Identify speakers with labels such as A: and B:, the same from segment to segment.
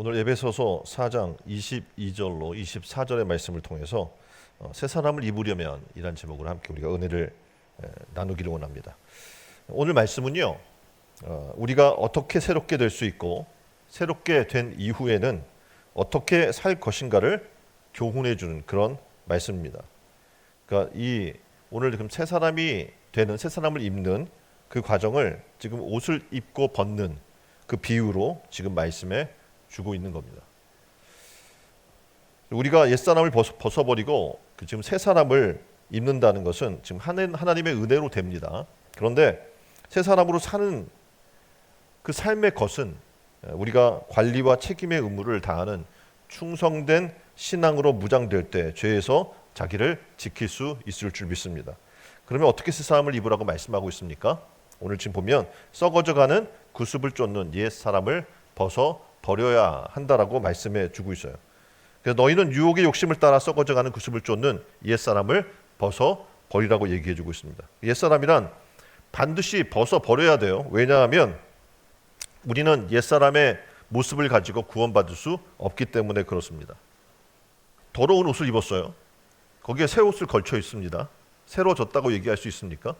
A: 오늘 에베소서 4장 22절로 24절의 말씀을 통해서 새 사람을 입으려면 이란 제목으로 함께 우리가 은혜를 나누기를 원합니다. 오늘 말씀은요, 우리가 어떻게 새롭게 될 수 있고 새롭게 된 이후에는 어떻게 살 것인가를 교훈해 주는 그런 말씀입니다. 그러니까 오늘 지금 새 사람이 되는, 새 사람을 입는 그 과정을 지금 옷을 입고 벗는 그 비유로 지금 말씀에 주고 있는 겁니다. 우리가 옛사람을 벗어버리고 지금 새 사람을 입는다는 것은 지금 하나님의 은혜로 됩니다. 그런데 새 사람으로 사는 그 삶의 것은 우리가 관리와 책임의 의무를 다하는 충성된 신앙으로 무장될 때 죄에서 자기를 지킬 수 있을 줄 믿습니다. 그러면 어떻게 새 사람을 입으라고 말씀하고 있습니까? 오늘 지금 보면 썩어져가는 구습을 쫓는 옛 사람을 벗어 버려야 한다라고 말씀해 주고 있어요. 그래서 너희는 유혹의 욕심을 따라 썩어져가는 구습을 쫓는 옛 사람을 벗어 버리라고 얘기해 주고 있습니다. 옛 사람이란 반드시 벗어 버려야 돼요. 왜냐하면 우리는 옛 사람의 모습을 가지고 구원받을 수 없기 때문에 그렇습니다. 더러운 옷을 입었어요. 거기에 새 옷을 걸쳐 있습니다. 새로워졌다고 얘기할 수 있습니까?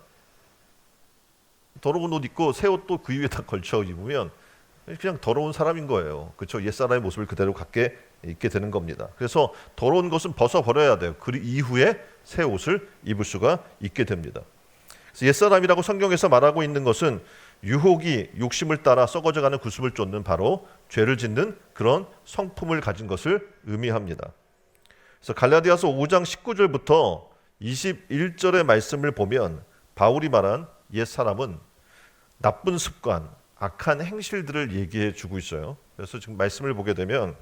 A: 더러운 옷 입고 새 옷도 그 위에다 걸쳐 입으면 그냥 더러운 사람인 거예요. 그렇죠? 옛사람의 모습을 그대로 갖게 있게 되는 겁니다. 그래서 더러운 것은 벗어버려야 돼요. 그 이후에 새 옷을 입을 수가 있게 됩니다. 그래서 옛사람이라고 성경에서 말하고 있는 것은 유혹이 욕심을 따라 썩어져가는 구습을 쫓는 바로 죄를 짓는 그런 성품을 가진 것을 의미합니다. 그래서 갈라디아서 5장 19절부터 21절의 말씀을 보면 바울이 말한 옛사람은 나쁜 습관, 악한 행실들을 얘기해 주고 있어요. 그래서 지금 말씀을 보게 되면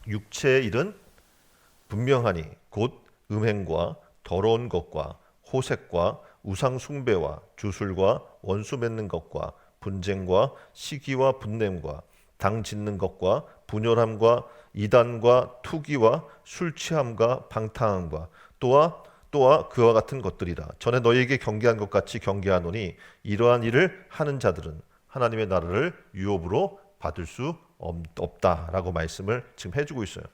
A: 육체의 일은 분명하니 곧 음행과 더러운 것과 호색과 우상 숭배와 주술과 원수 맺는 것과 분쟁과 시기와 분냄과 당 짓는 것과 분열함과 이단과 투기와 술 취함과 방탕함과 또한 그와 같은 것들이라. 전에 너희에게 경계한 것 같이 경계하노니 이러한 일을 하는 자들은 하나님의 나라를 유업으로 받을 수 없다라고 말씀을 지금 해주고 있어요.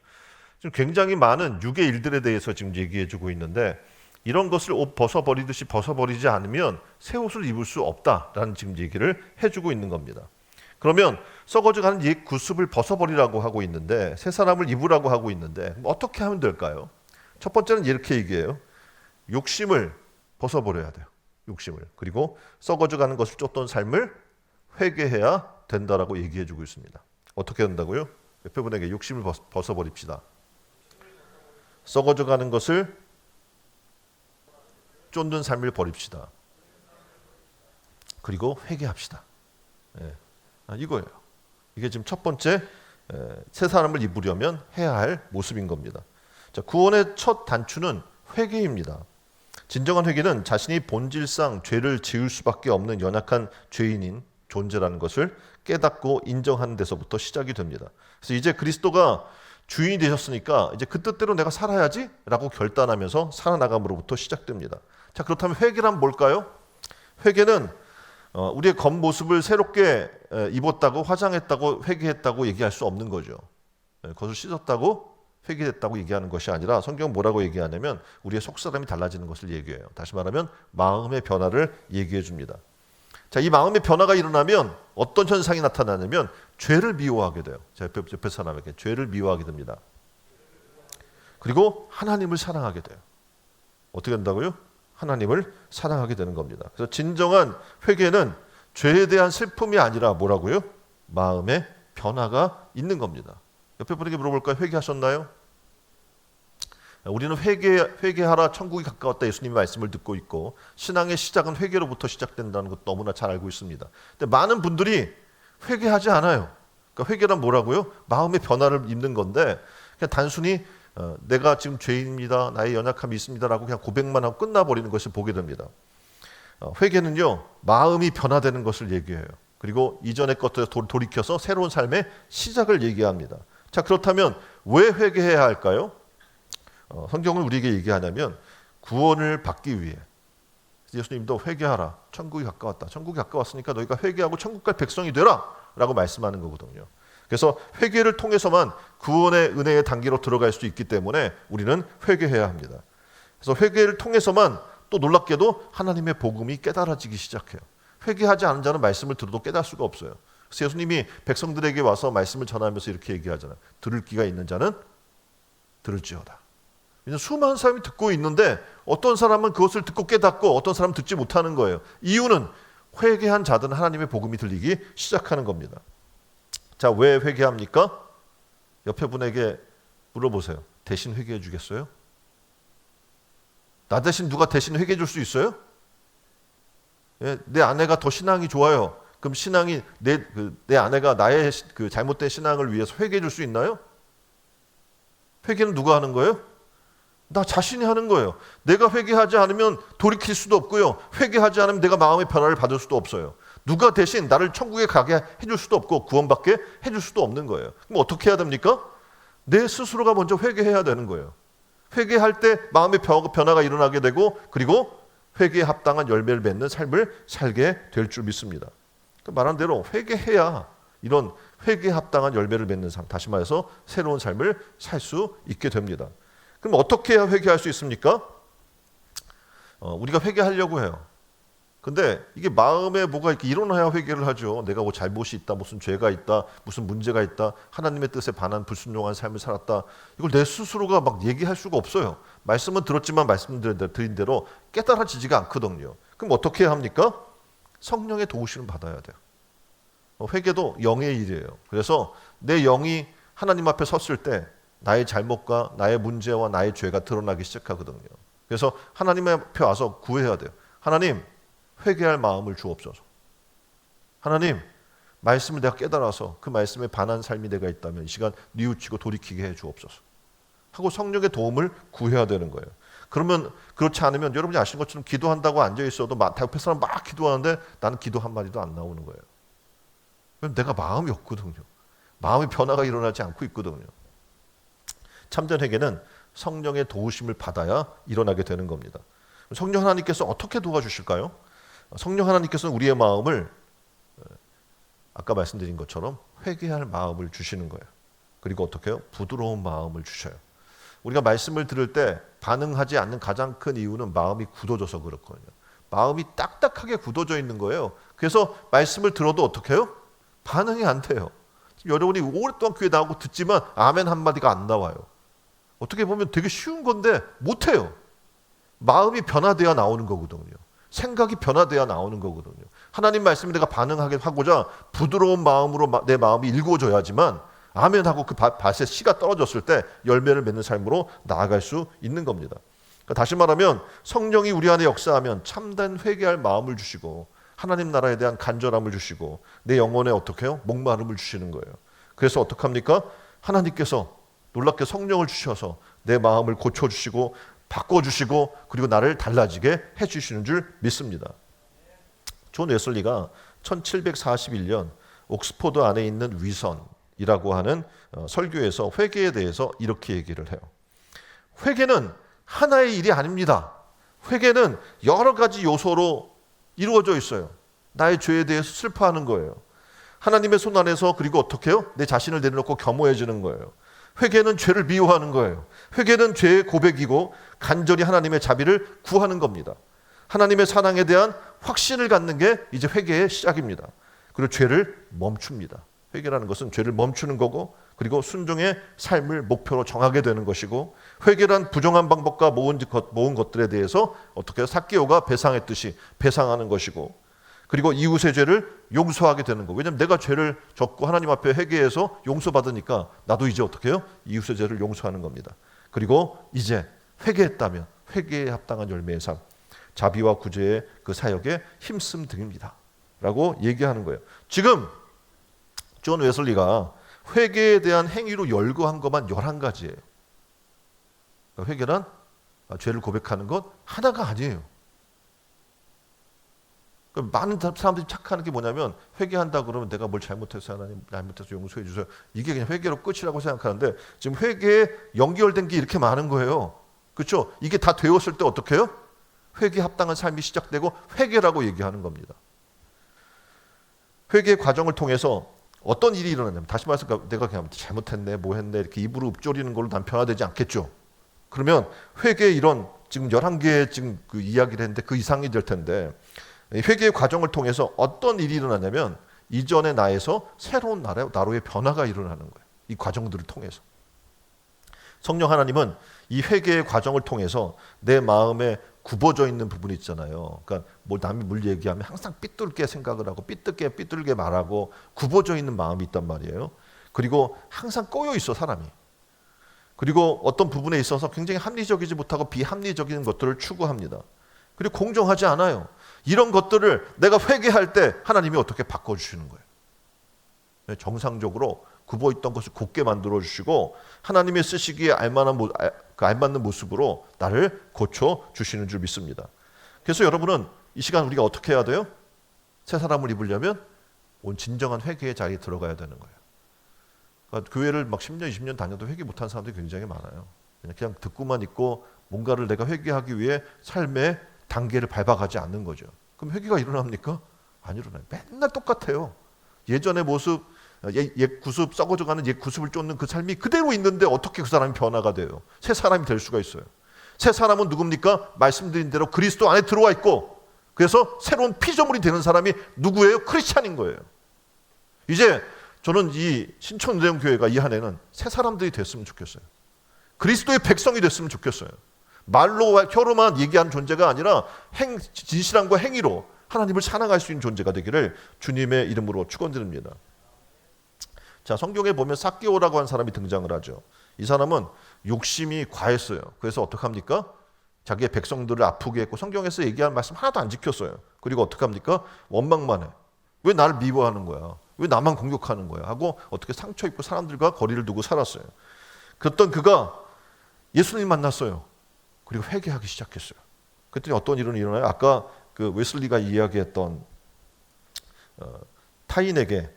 A: 지금 굉장히 많은 육의 일들에 대해서 지금 얘기해주고 있는데 이런 것을 옷 벗어버리듯이 벗어버리지 않으면 새 옷을 입을 수 없다라는 지금 얘기를 해주고 있는 겁니다. 그러면 썩어져가는 옛 구습을 벗어버리라고 하고 있는데 새 사람을 입으라고 하고 있는데 어떻게 하면 될까요? 첫 번째는 이렇게 얘기해요. 욕심을 벗어버려야 돼요. 욕심을. 그리고 썩어져가는 것을 쫓던 삶을 회개해야 된다라고 얘기해주고 있습니다. 어떻게 된다고요? 옆에 분에게 욕심을 벗어버립시다. 썩어져가는 것을 쫓는 삶을 버립시다. 그리고 회개합시다. 이거예요. 이게 지금 첫 번째 새 사람을 입으려면 해야 할 모습인 겁니다. 자, 구원의 첫 단추는 회개입니다. 진정한 회개는 자신이 본질상 죄를 지을 수밖에 없는 연약한 죄인인 존재라는 것을 깨닫고 인정하는 데서부터 시작이 됩니다. 그래서 이제 그리스도가 주인이 되셨으니까 이제 그 뜻대로 내가 살아야지라고 결단하면서 살아나감으로부터 시작됩니다. 자, 그렇다면 회개란 뭘까요? 회개는 우리의 겉모습을 새롭게 입었다고 화장했다고 회개했다고 얘기할 수 없는 거죠. 겉을 씻었다고 회개했다고 얘기하는 것이 아니라 성경은 뭐라고 얘기하냐면 우리의 속사람이 달라지는 것을 얘기해요. 다시 말하면 마음의 변화를 얘기해 줍니다. 자, 이 마음의 변화가 일어나면 어떤 현상이 나타나냐면 죄를 미워하게 돼요. 자, 옆에 사람에게 죄를 미워하게 됩니다. 그리고 하나님을 사랑하게 돼요. 어떻게 된다고요? 하나님을 사랑하게 되는 겁니다. 그래서 진정한 회개는 죄에 대한 슬픔이 아니라 뭐라고요? 마음의 변화가 있는 겁니다. 옆에 분에게 물어볼까요? 회개하셨나요? 우리는 회개하라 천국이 가까웠다 예수님의 말씀을 듣고 있고 신앙의 시작은 회개로부터 시작된다는 것 너무나 잘 알고 있습니다. 근데 많은 분들이 회개하지 않아요. 그러니까 회개란 뭐라고요? 마음의 변화를 입는 건데 그냥 단순히 내가 지금 죄인입니다. 나의 연약함이 있습니다라고 그냥 고백만 하고 끝나버리는 것을 보게 됩니다. 회개는요. 마음이 변화되는 것을 얘기해요. 그리고 이전의 것들을 돌이켜서 새로운 삶의 시작을 얘기합니다. 자, 그렇다면 왜 회개해야 할까요? 성경은 우리에게 얘기하냐면 구원을 받기 위해 예수님도 회개하라. 천국이 가까웠다. 천국이 가까웠으니까 너희가 회개하고 천국 갈 백성이 되라. 라고 말씀하는 거거든요. 그래서 회개를 통해서만 구원의 은혜의 단계로 들어갈 수 있기 때문에 우리는 회개해야 합니다. 그래서 회개를 통해서만 또 놀랍게도 하나님의 복음이 깨달아지기 시작해요. 회개하지 않은 자는 말씀을 들어도 깨달을 수가 없어요. 그래서 예수님이 백성들에게 와서 말씀을 전하면서 이렇게 얘기하잖아요. 들을 귀가 있는 자는 들을지어다. 수많은 사람이 듣고 있는데 어떤 사람은 그것을 듣고 깨닫고 어떤 사람은 듣지 못하는 거예요. 이유는 회개한 자들은 하나님의 복음이 들리기 시작하는 겁니다. 자, 왜 회개합니까? 옆에 분에게 물어보세요. 대신 회개해 주겠어요? 나 대신 누가 대신 회개해 줄 수 있어요? 예, 내 아내가 더 신앙이 좋아요. 그럼 신앙이 내 아내가 나의 그 잘못된 신앙을 위해서 회개해 줄 수 있나요? 회개는 누가 하는 거예요? 나 자신이 하는 거예요. 내가 회개하지 않으면 돌이킬 수도 없고요. 회개하지 않으면 내가 마음의 변화를 받을 수도 없어요. 누가 대신 나를 천국에 가게 해줄 수도 없고 구원받게 해줄 수도 없는 거예요. 그럼 어떻게 해야 됩니까? 내 스스로가 먼저 회개해야 되는 거예요. 회개할 때 마음의 변화가 일어나게 되고 그리고 회개에 합당한 열매를 맺는 삶을 살게 될 줄 믿습니다. 말한 대로 회개해야 이런 회개에 합당한 열매를 맺는 삶, 다시 말해서 새로운 삶을 살 수 있게 됩니다. 그럼 어떻게 해야 회개할 수 있습니까? 우리가 회개하려고 해요. 근데 이게 마음에 뭐가 이렇게 일어나야 회개를 하죠. 내가 뭐 잘못이 있다, 무슨 죄가 있다, 무슨 문제가 있다, 하나님의 뜻에 반한 불순종한 삶을 살았다. 이걸 내 스스로가 막 얘기할 수가 없어요. 말씀은 들었지만 말씀드린 대로 깨달아지지가 않거든요. 그럼 어떻게 해야 합니까? 성령의 도우심을 받아야 돼요. 회개도 영의 일이에요. 그래서 내 영이 하나님 앞에 섰을 때 나의 잘못과 나의 문제와 나의 죄가 드러나기 시작하거든요. 그래서 하나님 앞에 와서 구해야 돼요. 하나님, 회개할 마음을 주옵소서. 하나님, 말씀을 내가 깨달아서 그 말씀에 반한 삶이 내가 있다면 이 시간 뉘우치고 돌이키게 해 주옵소서. 하고 성령의 도움을 구해야 되는 거예요. 그러면 그렇지 않으면 여러분이 아시는 것처럼 기도한다고 앉아 있어도 옆에 사람 막 기도하는데 나는 기도 한마디도 안 나오는 거예요. 그럼 내가 마음이 없거든요. 마음의 변화가 일어나지 않고 있거든요. 참된 회개는 성령의 도우심을 받아야 일어나게 되는 겁니다. 성령 하나님께서 어떻게 도와주실까요? 성령 하나님께서는 우리의 마음을 아까 말씀드린 것처럼 회개할 마음을 주시는 거예요. 그리고 어떻게 해요? 부드러운 마음을 주셔요. 우리가 말씀을 들을 때 반응하지 않는 가장 큰 이유는 마음이 굳어져서 그렇거든요. 마음이 딱딱하게 굳어져 있는 거예요. 그래서 말씀을 들어도 어떻게 해요? 반응이 안 돼요. 여러분이 오랫동안 교회 나오고 듣지만 아멘 한마디가 안 나와요. 어떻게 보면 되게 쉬운 건데 못해요. 마음이 변화돼야 나오는 거거든요. 생각이 변화돼야 나오는 거거든요. 하나님 말씀에 내가 반응하게 하고자 부드러운 마음으로 내 마음이 일궈져야지만 아멘하고 그 밭에 씨가 떨어졌을 때 열매를 맺는 삶으로 나아갈 수 있는 겁니다. 그러니까 다시 말하면 성령이 우리 안에 역사하면 참된 회개할 마음을 주시고 하나님 나라에 대한 간절함을 주시고 내 영혼에 어떻게 해요? 목마름을 주시는 거예요. 그래서 어떡합니까? 하나님께서 놀랍게 성령을 주셔서 내 마음을 고쳐주시고 바꿔주시고 그리고 나를 달라지게 해주시는 줄 믿습니다. 존 웨슬리가 1741년 옥스포드 안에 있는 위선이라고 하는 설교에서 회개에 대해서 이렇게 얘기를 해요. 회개는 하나의 일이 아닙니다. 회개는 여러 가지 요소로 이루어져 있어요. 나의 죄에 대해서 슬퍼하는 거예요. 하나님의 손 안에서 그리고 어떻게 해요? 내 자신을 내려놓고 겸허해지는 거예요. 회개는 죄를 미워하는 거예요. 회개는 죄의 고백이고 간절히 하나님의 자비를 구하는 겁니다. 하나님의 사랑에 대한 확신을 갖는 게 이제 회개의 시작입니다. 그리고 죄를 멈춥니다. 회개라는 것은 죄를 멈추는 거고 그리고 순종의 삶을 목표로 정하게 되는 것이고 회개란 부정한 방법과 모은 것들에 대해서 어떻게 삭개오가 배상했듯이 배상하는 것이고 그리고 이웃의 죄를 용서하게 되는 거. 왜냐하면 내가 죄를 졌고 하나님 앞에 회개해서 용서받으니까 나도 이제 어떻게 해요? 이웃의 죄를 용서하는 겁니다. 그리고 이제 회개했다면 회개에 합당한 열매의 삶, 자비와 구제의 그 사역에 힘쓰면 됩니다. 라고 얘기하는 거예요. 지금 존 웨슬리가 회개에 대한 행위로 열거한 것만 11가지예요. 그러니까 회개란 죄를 고백하는 것 하나가 아니에요. 많은 사람들이 착각하는 게 뭐냐면 회개한다 그러면 내가 뭘 잘못해서 하나님 잘못해서 용서해 주세요. 이게 그냥 회개로 끝이라고 생각하는데 지금 회개에 연결된 게 이렇게 많은 거예요. 그렇죠? 이게 다 되었을 때 어떻게 해요? 회개에 합당한 삶이 시작되고 회개라고 얘기하는 겁니다. 회개의 과정을 통해서 어떤 일이 일어나냐면, 다시 말해서 내가 그냥 잘못했네, 뭐 했네 이렇게 입으로 읊조리는 걸로 난 변화되지 않겠죠. 그러면 회개의 이런 지금 11개의 지금 그 이야기를 했는데 그 이상이 될 텐데, 회개의 과정을 통해서 어떤 일이 일어나냐면 이전의 나에서 새로운 나로의 변화가 일어나는 거예요. 이 과정들을 통해서. 성령 하나님은 이 회개의 과정을 통해서 내 마음에 굽어져 있는 부분이 있잖아요. 그러니까 뭐 남이 뭘 얘기하면 항상 삐뚤게 생각을 하고 삐뚤게 말하고 굽어져 있는 마음이 있단 말이에요. 그리고 항상 꼬여 있어, 사람이. 그리고 어떤 부분에 있어서 굉장히 합리적이지 못하고 비합리적인 것들을 추구합니다. 그리고 공정하지 않아요. 이런 것들을 내가 회개할 때 하나님이 어떻게 바꿔주시는 거예요. 정상적으로 굽어있던 것을 곧게 만들어주시고 하나님의 쓰시기에 알맞는 모습으로 나를 고쳐주시는 줄 믿습니다. 그래서 여러분은 이 시간 우리가 어떻게 해야 돼요? 새 사람을 입으려면 온 진정한 회개의 자리에 들어가야 되는 거예요. 그러니까 교회를 막 10년, 20년 다녀도 회개 못한 사람들이 굉장히 많아요. 그냥 듣고만 있고 뭔가를 내가 회개하기 위해 삶의 단계를 밟아가지 않는 거죠. 그럼 회개가 일어납니까? 안 일어나요. 맨날 똑같아요. 예전의 모습, 옛 구습, 썩어져가는 옛 구습을 쫓는 그 삶이 그대로 있는데 어떻게 그 사람이 변화가 돼요? 새 사람이 될 수가 있어요. 새 사람은 누굽니까? 말씀드린 대로 그리스도 안에 들어와 있고, 그래서 새로운 피조물이 되는 사람이 누구예요? 크리스찬인 거예요. 이제 저는 이 신천운동교회가 이 한해는 새 사람들이 됐으면 좋겠어요. 그리스도의 백성이 됐으면 좋겠어요. 말로와 혀로만 얘기하는 존재가 아니라 진실함과 행위로 하나님을 사랑할 수 있는 존재가 되기를 주님의 이름으로 축원드립니다. 자, 성경에 보면 삭개오라고 하는 사람이 등장을 하죠. 이 사람은 욕심이 과했어요. 그래서 어떡합니까? 자기의 백성들을 아프게 했고 성경에서 얘기하는 말씀 하나도 안 지켰어요. 그리고 어떡합니까? 원망만 해. 왜 나를 미워하는 거야? 왜 나만 공격하는 거야? 하고 어떻게 상처 입고 사람들과 거리를 두고 살았어요. 그랬던 그가 예수님 만났어요. 그리고 회개하기 시작했어요. 그랬더니 어떤 일은 일어나요? 아까 그 웨슬리가 이야기했던 타인에게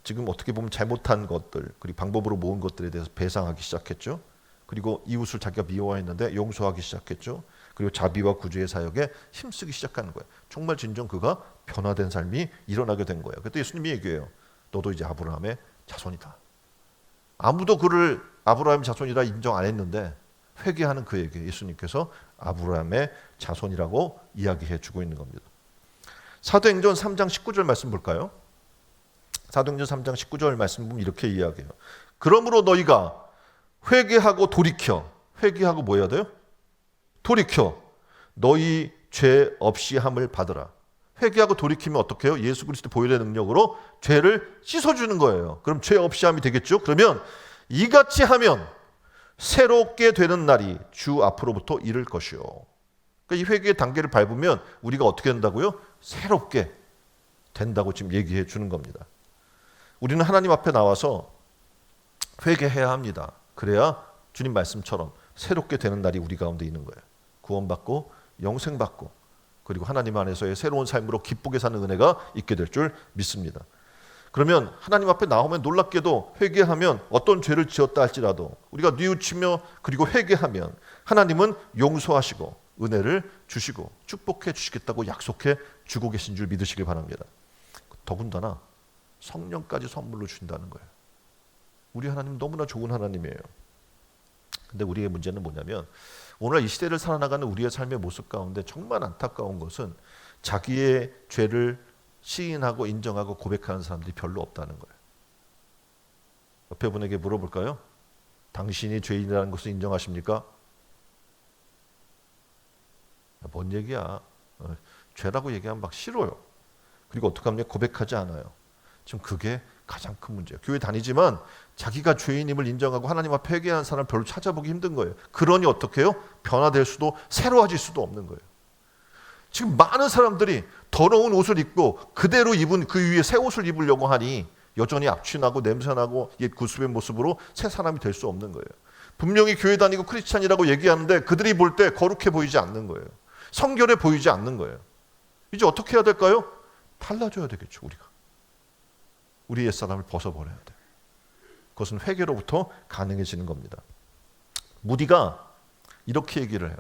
A: 지금 어떻게 보면 잘못한 것들, 그리고 방법으로 모은 것들에 대해서 배상하기 시작했죠. 그리고 이웃을 자기가 미워했는데 용서하기 시작했죠. 그리고 자비와 구주의 사역에 힘쓰기 시작하는 거예요. 정말 진정 그가 변화된 삶이 일어나게 된 거예요. 그때 예수님이 얘기해요. 너도 이제 아브라함의 자손이다. 아무도 그를 아브라함의 자손이라 인정 안 했는데 회개하는 그에게 예수님께서 아브라함의 자손이라고 이야기해 주고 있는 겁니다. 사도행전 3장 19절 말씀 볼까요? 사도행전 3장 19절 말씀 보면 이렇게 이야기해요. 그러므로 너희가 회개하고 돌이켜. 회개하고 뭐 해야 돼요? 돌이켜. 너희 죄 없이 함을 받으라. 회개하고 돌이키면 어떻게 해요? 예수 그리스도 보혈의 능력으로 죄를 씻어주는 거예요. 그럼 죄 없이 함이 되겠죠? 그러면 이같이 하면 새롭게 되는 날이 주 앞으로부터 이를 것이요. 그러니까 이 회개의 단계를 밟으면 우리가 어떻게 된다고요? 새롭게 된다고 지금 얘기해 주는 겁니다. 우리는 하나님 앞에 나와서 회개해야 합니다. 그래야 주님 말씀처럼 새롭게 되는 날이 우리 가운데 있는 거예요. 구원받고 영생받고 그리고 하나님 안에서의 새로운 삶으로 기쁘게 사는 은혜가 있게 될 줄 믿습니다. 그러면 하나님 앞에 나오면 놀랍게도 회개하면 어떤 죄를 지었다 할지라도 우리가 뉘우치며 그리고 회개하면 하나님은 용서하시고 은혜를 주시고 축복해 주시겠다고 약속해 주고 계신 줄 믿으시길 바랍니다. 더군다나 성령까지 선물로 주신다는 거예요. 우리 하나님 너무나 좋은 하나님이에요. 근데 우리의 문제는 뭐냐면 오늘 이 시대를 살아나가는 우리의 삶의 모습 가운데 정말 안타까운 것은 자기의 죄를 시인하고 인정하고 고백하는 사람들이 별로 없다는 거예요. 옆에 분에게 물어볼까요? 당신이 죄인이라는 것을 인정하십니까? 뭔 얘기야? 죄라고 얘기하면 막 싫어요. 그리고 어떡합니까? 고백하지 않아요. 지금 그게 가장 큰 문제예요. 교회 다니지만 자기가 죄인임을 인정하고 하나님 앞에 회개하는 사람 별로 찾아보기 힘든 거예요. 그러니 어떻게 해요? 변화될 수도 새로워질 수도 없는 거예요. 지금 많은 사람들이 더러운 옷을 입고 그대로 입은 그 위에 새 옷을 입으려고 하니 여전히 악취나고 냄새나고 옛 구습의 모습으로 새 사람이 될 수 없는 거예요. 분명히 교회 다니고 크리스찬이라고 얘기하는데 그들이 볼 때 거룩해 보이지 않는 거예요. 성결해 보이지 않는 거예요. 이제 어떻게 해야 될까요? 달라져야 되겠죠. 우리 옛사람을 벗어버려야 돼요. 그것은 회개로부터 가능해지는 겁니다. 무디가 이렇게 얘기를 해요.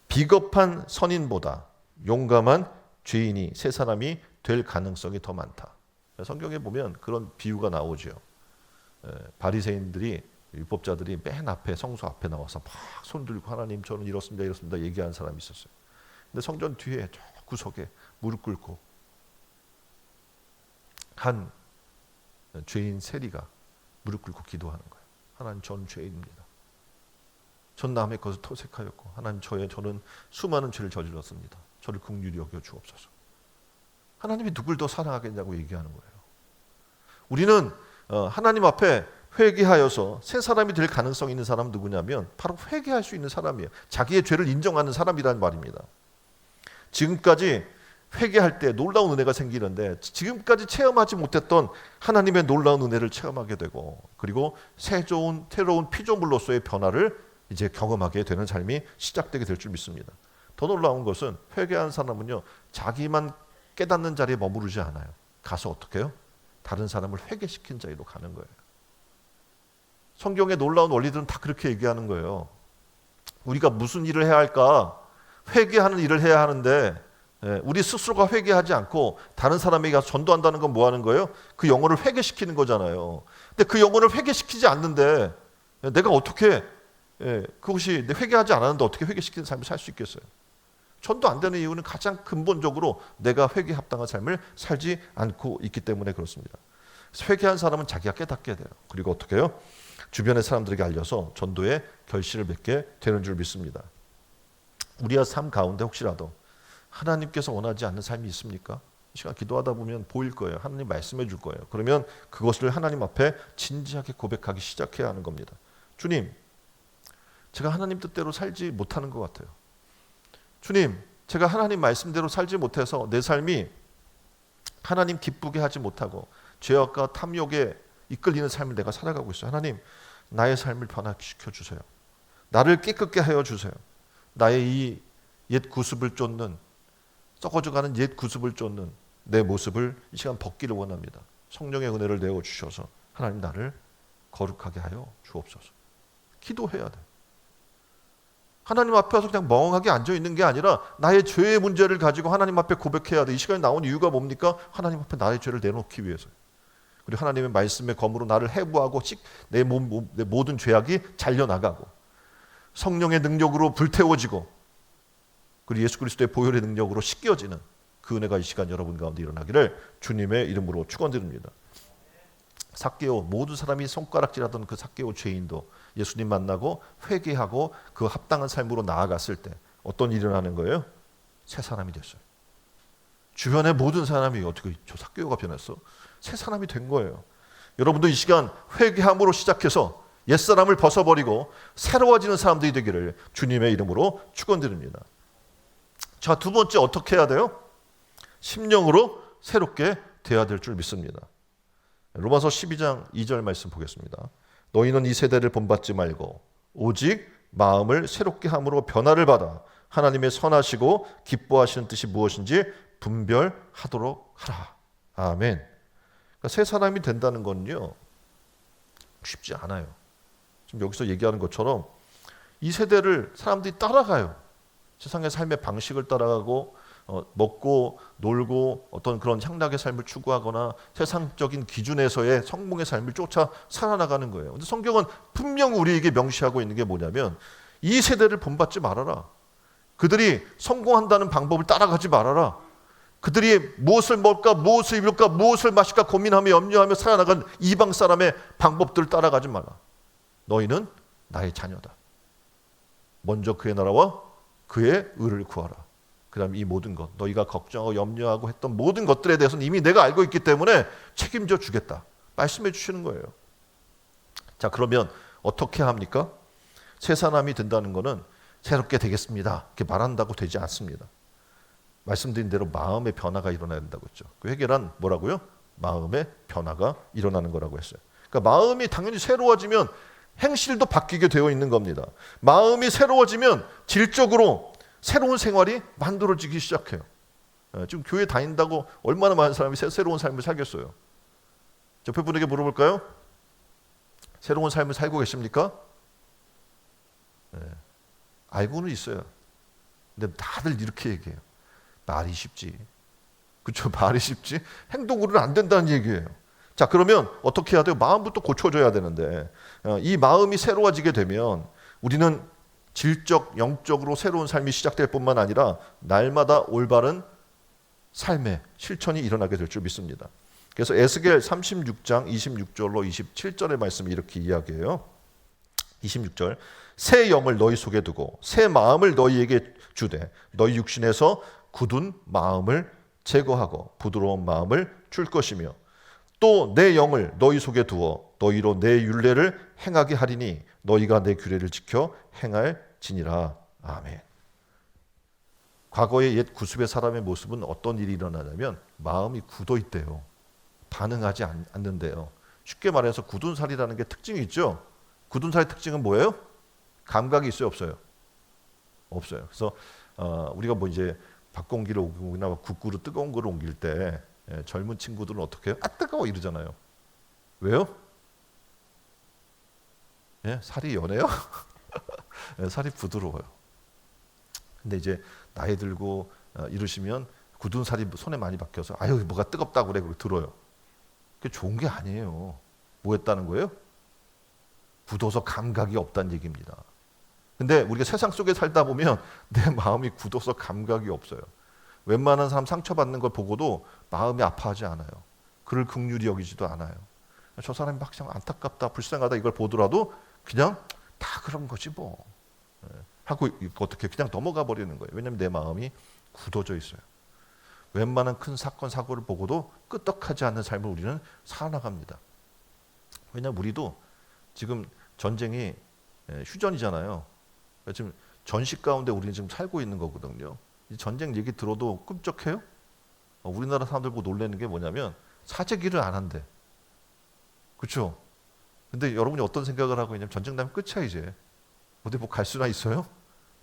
A: 비겁한 선인보다 용감한 죄인이 새 사람이 될 가능성이 더 많다. 성경에 보면 그런 비유가 나오죠. 바리새인들이 율법자들이 맨 앞에 성소 앞에 나와서 막 손 들고 하나님 저는 이렇습니다 이렇습니다 얘기하는 사람이 있었어요. 근데 성전 뒤에 저 구석에 무릎 꿇고 한 죄인 세리가 무릎 꿇고 기도하는 거예요. 하나님 전 죄인입니다. 전 남의 것을 토색하였고 하나님 저는 수많은 죄를 저질렀습니다. 저를 긍휼히 여겨 주옵소서. 하나님이 누굴 더 사랑하겠냐고 얘기하는 거예요. 우리는 하나님 앞에 회개하여서 새 사람이 될 가능성이 있는 사람은 누구냐면 바로 회개할 수 있는 사람이에요. 자기의 죄를 인정하는 사람이란 말입니다. 지금까지 회개할 때 놀라운 은혜가 생기는데 지금까지 체험하지 못했던 하나님의 놀라운 은혜를 체험하게 되고 그리고 새로운 피조물로서의 변화를 이제 경험하게 되는 삶이 시작되게 될 줄 믿습니다. 더 놀라운 것은 회개한 사람은요 자기만 깨닫는 자리에 머무르지 않아요. 가서 어떻게 해요? 다른 사람을 회개시킨 자리로 가는 거예요. 성경의 놀라운 원리들은 다 그렇게 얘기하는 거예요. 우리가 무슨 일을 해야 할까? 회개하는 일을 해야 하는데 우리 스스로가 회개하지 않고 다른 사람에게 가서 전도한다는 건 뭐 하는 거예요? 그 영혼을 회개시키는 거잖아요. 근데 그 영혼을 회개시키지 않는데 내가 어떻게 그것이 회개하지 않았는데 어떻게 회개시키는 삶을 살 수 있겠어요? 전도 안 되는 이유는 가장 근본적으로 내가 회개에 합당한 삶을 살지 않고 있기 때문에 그렇습니다. 회개한 사람은 자기가 깨닫게 돼요. 그리고 어떻게 해요? 주변의 사람들에게 알려서 전도의 결실을 맺게 되는 줄 믿습니다. 우리의 삶 가운데 혹시라도 하나님께서 원하지 않는 삶이 있습니까? 이 시간 기도하다 보면 보일 거예요. 하나님 말씀해 줄 거예요. 그러면 그것을 하나님 앞에 진지하게 고백하기 시작해야 하는 겁니다. 주님, 제가 하나님 뜻대로 살지 못하는 것 같아요. 주님, 제가 하나님 말씀대로 살지 못해서 내 삶이 하나님 기쁘게 하지 못하고 죄악과 탐욕에 이끌리는 삶을 내가 살아가고 있어요. 하나님, 나의 삶을 변화시켜 주세요. 나를 깨끗게 하여 주세요. 나의 이 옛 구습을 쫓는 썩어져가는 옛 구습을 쫓는 내 모습을 이 시간 벗기를 원합니다. 성령의 은혜를 내어 주셔서 하나님 나를 거룩하게 하여 주옵소서. 기도해야 돼. 하나님 앞에 와서 그냥 멍하게 앉아 있는 게 아니라 나의 죄의 문제를 가지고 하나님 앞에 고백해야 돼. 이 시간에 나온 이유가 뭡니까? 하나님 앞에 나의 죄를 내놓기 위해서요. 그리고 하나님의 말씀의 검으로 나를 해부하고 내 모든 죄악이 잘려나가고 성령의 능력으로 불태워지고 그리고 예수 그리스도의 보혈의 능력으로 씻겨지는 그 은혜가 이 시간 여러분 가운데 일어나기를 주님의 이름으로 축원드립니다. 삭개오, 모든 사람이 손가락질하던 그 삭개오 죄인도 예수님 만나고 회개하고 그 합당한 삶으로 나아갔을 때 어떤 일이 일어나는 거예요? 새 사람이 됐어요. 주변의 모든 사람이 어떻게 저 삭개오가 변했어? 새 사람이 된 거예요. 여러분도 이 시간 회개함으로 시작해서 옛사람을 벗어버리고 새로워지는 사람들이 되기를 주님의 이름으로 축원드립니다. 자, 두 번째 어떻게 해야 돼요? 심령으로 새롭게 돼야 될 줄 믿습니다. 로마서 12장 2절 말씀 보겠습니다. 너희는 이 세대를 본받지 말고 오직 마음을 새롭게 함으로 변화를 받아 하나님의 선하시고 기뻐하시는 뜻이 무엇인지 분별하도록 하라. 아멘. 그러니까 새 사람이 된다는 건요 쉽지 않아요. 지금 여기서 얘기하는 것처럼 이 세대를 사람들이 따라가요. 세상의 삶의 방식을 따라가고 먹고 놀고 어떤 그런 향락의 삶을 추구하거나 세상적인 기준에서의 성공의 삶을 쫓아 살아나가는 거예요. 그런데 성경은 분명 우리에게 명시하고 있는 게 뭐냐면 이 세대를 본받지 말아라. 그들이 성공한다는 방법을 따라가지 말아라. 그들이 무엇을 먹을까, 무엇을 입을까, 무엇을 마실까 고민하며 염려하며 살아나간 이방 사람의 방법들을 따라가지 마라. 너희는 나의 자녀다. 먼저 그의 나라와 그의 의를 구하라. 그 다음 이 모든 것, 너희가 걱정하고 염려하고 했던 모든 것들에 대해서는 이미 내가 알고 있기 때문에 책임져 주겠다. 말씀해 주시는 거예요. 자, 그러면 어떻게 합니까? 새 사람이 된다는 것은 새롭게 되겠습니다. 이렇게 말한다고 되지 않습니다. 말씀드린 대로 마음의 변화가 일어나야 된다고 했죠. 그 회개란 뭐라고요? 마음의 변화가 일어나는 거라고 했어요. 그러니까 마음이 당연히 새로워지면 행실도 바뀌게 되어 있는 겁니다. 마음이 새로워지면 질적으로 새로운 생활이 만들어지기 시작해요. 지금 교회 다닌다고 얼마나 많은 사람이 새로운 삶을 살겠어요. 옆에 분에게 물어볼까요? 새로운 삶을 살고 계십니까? 알고는 있어요. 근데 다들 이렇게 얘기해요. 말이 쉽지. 그렇죠. 말이 쉽지 행동으로는 안 된다는 얘기예요. 자, 그러면 어떻게 해야 돼요? 마음부터 고쳐줘야 되는데 이 마음이 새로워지게 되면 우리는 질적, 영적으로 새로운 삶이 시작될 뿐만 아니라 날마다 올바른 삶의 실천이 일어나게 될 줄 믿습니다. 그래서 에스겔 36장 26절로 27절의 말씀이 이렇게 이야기해요. 26절 새 영을 너희 속에 두고 새 마음을 너희에게 주되 너희 육신에서 굳은 마음을 제거하고 부드러운 마음을 줄 것이며 또 내 영을 너희 속에 두어 너희로 내 율례를 행하게 하리니 너희가 내 규례를 지켜 행할지니라. 아멘. 과거의 옛 구습의 사람의 모습은 어떤 일이 일어나냐면 마음이 굳어 있대요. 반응하지 않는데요. 쉽게 말해서 굳은 살이라는 게 특징이 있죠. 굳은 살의 특징은 뭐예요? 감각이 있어요, 없어요? 없어요. 그래서 우리가 뭐 이제 밥공기를 옮기나 국구로 뜨거운 걸 옮길 때 젊은 친구들은 어떻게 해요? 아 뜨거워 이러잖아요. 왜요? 예? 살이 연해요? 살이 부드러워요. 근데 이제 나이 들고 이러시면 굳은 살이 손에 많이 박혀서 아유 뭐가 뜨겁다고 그래 그러고 들어요. 그게 좋은 게 아니에요. 뭐 했다는 거예요? 굳어서 감각이 없다는 얘기입니다. 근데 우리가 세상 속에 살다 보면 내 마음이 굳어서 감각이 없어요. 웬만한 사람 상처받는 걸 보고도 마음이 아파하지 않아요. 그를 긍휼히 여기지도 않아요. 저 사람이 막 그냥 안타깝다 불쌍하다 이걸 보더라도 그냥 다 그런 거지 뭐 하고 어떻게 그냥 넘어가 버리는 거예요. 왜냐하면 내 마음이 굳어져 있어요. 웬만한 큰 사건 사고를 보고도 끄떡하지 않는 삶을 우리는 살아나갑니다. 왜냐하면 우리도 지금 전쟁이 휴전이잖아요. 지금 전시 가운데 우리는 지금 살고 있는 거거든요. 이 전쟁 얘기 들어도 끔찍해요. 우리나라 사람들 보고 놀라는 게 뭐냐면 사재기를 안 한대. 그렇죠? 근데 여러분이 어떤 생각을 하고 있냐면 전쟁 나면 끝이야 이제. 어디 뭐 갈 수나 있어요?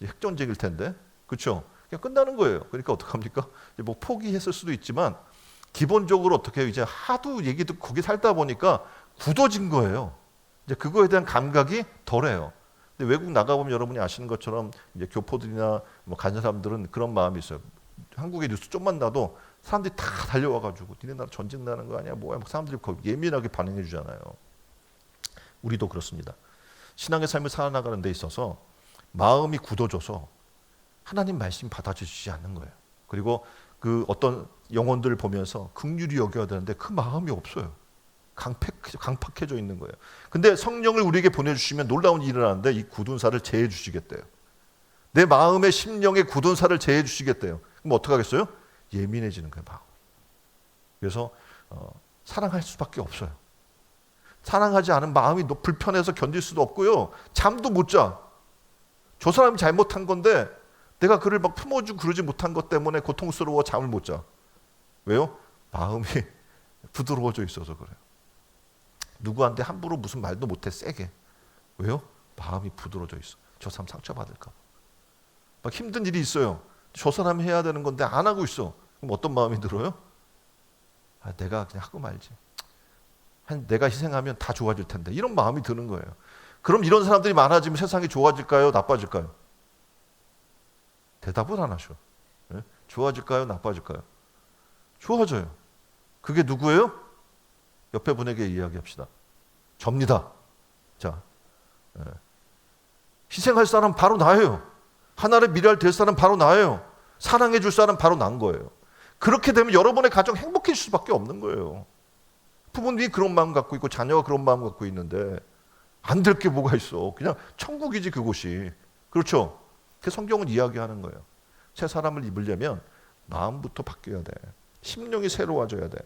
A: 핵전쟁일 텐데. 그렇죠? 그냥 끝나는 거예요. 그러니까 어떡합니까? 뭐 포기했을 수도 있지만 기본적으로 어떻게 해요? 이제 하도 얘기 듣고 거기 살다 보니까 굳어진 거예요. 이제 그거에 대한 감각이 덜해요. 근데 외국 나가보면 여러분이 아시는 것처럼 이제 교포들이나 뭐 가는 사람들은 그런 마음이 있어요. 한국의 뉴스 좀만 나도 사람들이 다 달려와가지고 니네 나라 전쟁 나는 거 아니야? 뭐야? 사람들이 예민하게 반응해 주잖아요. 우리도 그렇습니다. 신앙의 삶을 살아나가는 데 있어서 마음이 굳어져서 하나님 말씀 받아주시지 않는 거예요. 그리고 그 어떤 영혼들을 보면서 긍휼히 여겨야 되는데 그 마음이 없어요. 강팍해져 있는 거예요. 근데 성령을 우리에게 보내주시면 놀라운 일이 일어나는데 이 굳은 살을 제해 주시겠대요. 내 마음의 심령의 굳은 살을 제해 주시겠대요. 그럼 어떻게 하겠어요? 예민해지는 거예요. 마음. 그래서 사랑할 수밖에 없어요. 사랑하지 않은 마음이 불편해서 견딜 수도 없고요. 잠도 못 자. 저 사람이 잘못한 건데 내가 그를 막 품어주고 그러지 못한 것 때문에 고통스러워 잠을 못 자. 왜요? 마음이 부드러워져 있어서 그래요. 누구한테 함부로 무슨 말도 못해 세게. 왜요? 마음이 부드러워져 있어. 저 사람 상처받을까 봐. 막 힘든 일이 있어요. 저 사람이 해야 되는 건데 안 하고 있어. 그럼 어떤 마음이 들어요? 아, 내가 그냥 하고 말지. 내가 희생하면 다 좋아질 텐데. 이런 마음이 드는 거예요. 그럼 이런 사람들이 많아지면 세상이 좋아질까요? 나빠질까요? 대답을 안 하셔. 네? 좋아질까요? 나빠질까요? 좋아져요. 그게 누구예요? 옆에 분에게 이야기합시다. 접니다. 자, 희생할 사람 바로 나예요. 하나를 미래를 될 사람 바로 나예요. 사랑해 줄 사람 바로 난 거예요. 그렇게 되면 여러분의 가정 행복해질 수밖에 없는 거예요. 부모님이 그런 마음 갖고 있고 자녀가 그런 마음 갖고 있는데 안 될 게 뭐가 있어. 그냥 천국이지 그곳이. 그렇죠? 그 성경은 이야기하는 거예요. 새 사람을 입으려면 마음부터 바뀌어야 돼. 심령이 새로워져야 돼.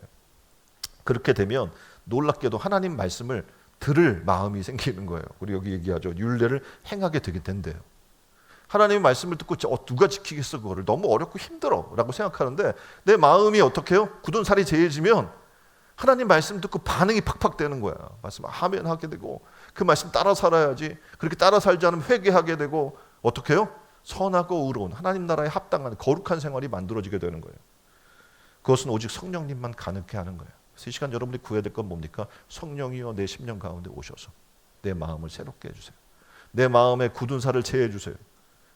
A: 그렇게 되면 놀랍게도 하나님 말씀을 들을 마음이 생기는 거예요. 우리 여기 얘기하죠. 율례를 행하게 되게 된대요. 하나님의 말씀을 듣고 누가 지키겠어 그거를. 너무 어렵고 힘들어 라고 생각하는데 내 마음이 어떻게 해요? 굳은 살이 제해지면 하나님 말씀 듣고 반응이 팍팍 되는 거야. 말씀 아멘 하게 되고 그 말씀 따라 살아야지. 그렇게 따라 살지 않으면 회개하게 되고 어떻게 해요? 선하고 의로운 하나님 나라에 합당한 거룩한 생활이 만들어지게 되는 거예요. 그것은 오직 성령님만 가능케 하는 거예요. 그래서 이 시간 여러분이 구해야 될 건 뭡니까? 성령이여 내 심령 가운데 오셔서 내 마음을 새롭게 해주세요. 내 마음의 굳은 살을 제해 주세요.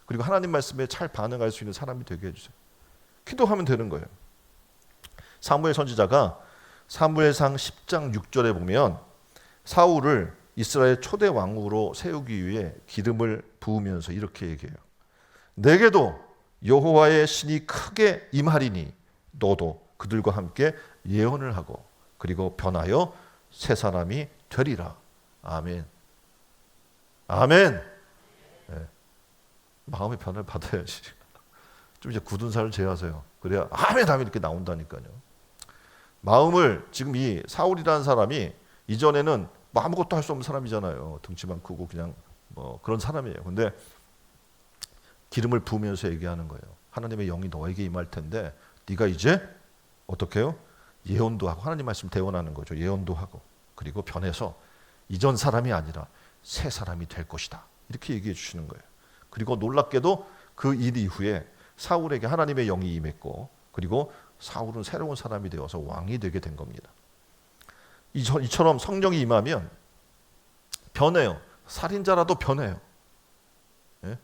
A: 그리고 하나님 말씀에 잘 반응할 수 있는 사람이 되게 해주세요. 기도하면 되는 거예요. 사무엘 선지자가 사무엘상 10장 6절에 보면 사울을 이스라엘 초대 왕으로 세우기 위해 기름을 부으면서 이렇게 얘기해요. 내게도 여호와의 신이 크게 임하리니 너도 그들과 함께 예언을 하고 그리고 변하여 새 사람이 되리라. 아멘. 아멘. 네. 마음의 변화를 받아야지. 좀 이제 굳은 살을 제하세요. 그래야 아멘 하면 이렇게 나온다니까요. 마음을 지금 이 사울이라는 사람이 이전에는 뭐 아무것도 할 수 없는 사람이잖아요. 등치만 크고 그냥 뭐 그런 사람이에요. 근데 기름을 부으면서 얘기하는 거예요. 하나님의 영이 너에게 임할 텐데 네가 이제 어떻게 해요? 예언도 하고 하나님 말씀 대언하는 거죠. 예언도 하고 그리고 변해서 이전 사람이 아니라 새 사람이 될 것이다. 이렇게 얘기해 주시는 거예요. 그리고 놀랍게도 그 일 이후에 사울에게 하나님의 영이 임했고 그리고 사울은 새로운 사람이 되어서 왕이 되게 된 겁니다. 이처럼 성령이 임하면 변해요. 살인자라도 변해요. 예?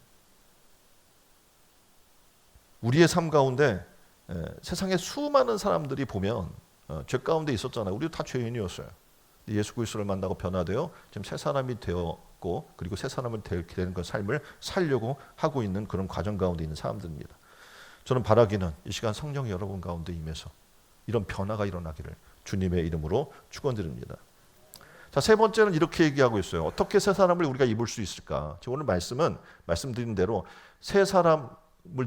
A: 우리의 삶 가운데 세상에 수많은 사람들이 보면 죄 가운데 있었잖아요. 우리도 다 죄인이었어요. 예수 그리스도를 만나고 변화되어 지금 새 사람이 되었고 그리고 새 사람을 되는 그 삶을 살려고 하고 있는 그런 과정 가운데 있는 사람들입니다. 저는 바라기는 이 시간 성령이 여러분 가운데 임해서 이런 변화가 일어나기를 주님의 이름으로 축원드립니다. 자, 세 번째는 이렇게 얘기하고 있어요. 어떻게 새 사람을 우리가 입을 수 있을까? 오늘 말씀은 말씀드린 대로 새 사람을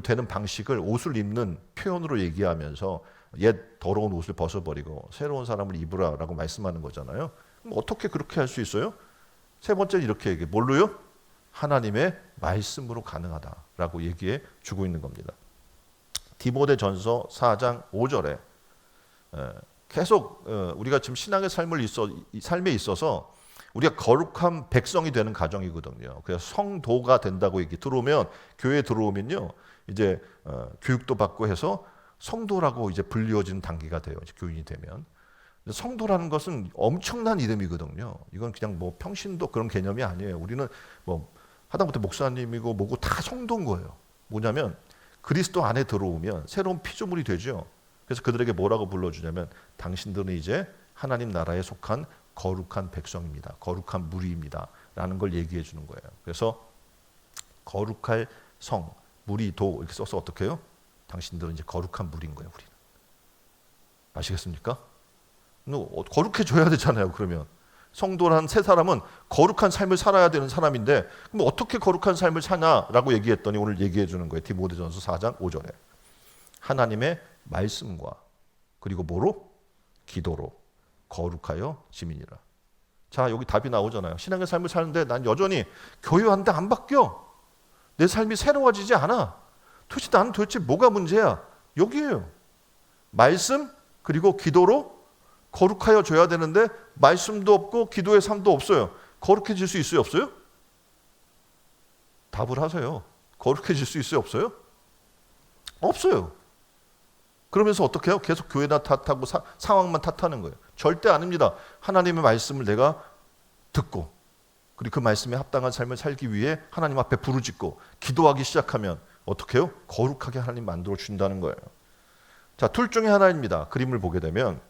A: 되는 방식을 옷을 입는 표현으로 얘기하면서 옛 더러운 옷을 벗어버리고 새로운 사람을 입으라라고 말씀하는 거잖아요. 그럼 어떻게 그렇게 할 수 있어요? 세 번째는 이렇게 얘기해. 뭘로요? 하나님의 말씀으로 가능하다라고 얘기해 주고 있는 겁니다. 디모데전서 4장 5절에 계속 우리가 지금 신앙의 삶에 있어서 우리가 거룩한 백성이 되는 과정이거든요. 그래서 성도가 된다고 얘기 들어오면 교회에 들어오면요 이제 교육도 받고 해서 성도라고 이제 불리워지는 단계가 돼요. 이제 교인이 되면 성도라는 것은 엄청난 이름이거든요. 이건 그냥 뭐 평신도 그런 개념이 아니에요. 우리는 뭐 하다못해 목사님이고 뭐고 다 성도인 거예요. 뭐냐면 그리스도 안에 들어오면 새로운 피조물이 되죠. 그래서 그들에게 뭐라고 불러주냐면 당신들은 이제 하나님 나라에 속한 거룩한 백성입니다. 거룩한 무리입니다. 라는 걸 얘기해 주는 거예요. 그래서 거룩할 성, 무리도 이렇게 써서 어떻게 해요? 당신들은 이제 거룩한 무리인 거예요. 우리는. 아시겠습니까? 거룩해져야 되잖아요. 그러면. 성도란 새 사람은 거룩한 삶을 살아야 되는 사람인데 그럼 어떻게 거룩한 삶을 사냐라고 얘기했더니 오늘 얘기해 주는 거예요. 디모데전서 4장 5절에. 하나님의 말씀과 그리고 뭐로? 기도로 거룩하여 지민이라. 자, 여기 답이 나오잖아요. 신앙의 삶을 사는데 난 여전히 교회 왔는데 안 바뀌어. 내 삶이 새로워지지 않아. 나는 도대체 뭐가 문제야? 여기에요. 말씀 그리고 기도로 거룩하여 줘야 되는데 말씀도 없고 기도의 삶도 없어요. 거룩해질 수 있어요? 없어요? 답을 하세요. 거룩해질 수 있어요? 없어요? 없어요. 그러면서 어떻게 해요? 계속 교회나 탓하고 상황만 탓하는 거예요. 절대 아닙니다. 하나님의 말씀을 내가 듣고 그리고 그 말씀에 합당한 삶을 살기 위해 하나님 앞에 부르짖고 기도하기 시작하면 어떻게 해요? 거룩하게 하나님 만들어 준다는 거예요. 자, 둘 중에 하나입니다. 그림을 보게 되면